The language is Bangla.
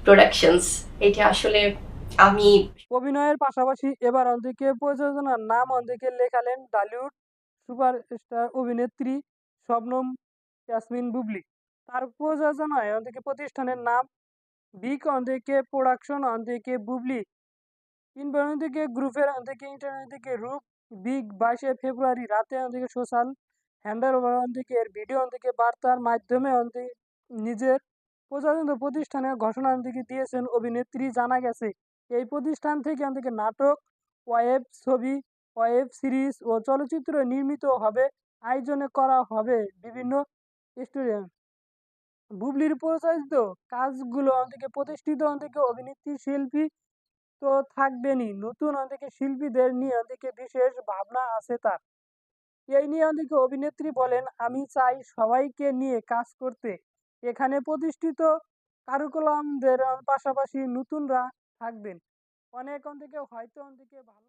প্রোডাকশনস। এটা আসলে আমি অভিনয়ের পাশাপাশি এবার অন্তিকে প্রযোজনার নাম অন্তিকে লেখালেন টলিউড সুপারস্টার অভিনেত্রী শবনম ইয়াসমিন বুবলি। তার প্রযোজনায় অন্তিকে প্রতিষ্ঠানের নাম বিগ অন্তিকে প্রোডাকশন অন্তিকে বুবলি ইনবরন থেকে গ্রুপের থেকে ইন্টারনেট থেকে রূপ বিগ 22শে ফেব্রুয়ারি রাতে থেকে সোশ্যাল হ্যান্ডেল থেকে এর ভিডিও থেকে বার্তার মাধ্যমে নিজের প্রযোজিত প্রতিষ্ঠানের ঘোষণা থেকে দিয়েছেন অভিনেত্রী। জানা গেছে এই প্রতিষ্ঠান থেকে নাটক, ওয়েব ছবি, ওয়েব সিরিজ ও চলচ্চিত্র নির্মিত হবে, আয়োজনে করা হবে বিভিন্ন স্টুডিও। বুবলির পরিচালিত কাজগুলো থেকে প্রতিষ্ঠিত থেকে অভিনেত্রী শিল্পী তো থাকবেনই, নতুন অনেকে শিল্পীদের নিয়ে অনেকে বিশেষ ভাবনা আছে তার। এই নিয়ে অনেকে অভিনেত্রী বলেন, আমি চাই সবাইকে নিয়ে কাজ করতে। এখানে প্রতিষ্ঠিত কারুকুলামদের পাশাপাশি নতুনরা থাকবেন। অনেক অনেকে হয়তো অনেকে ভালো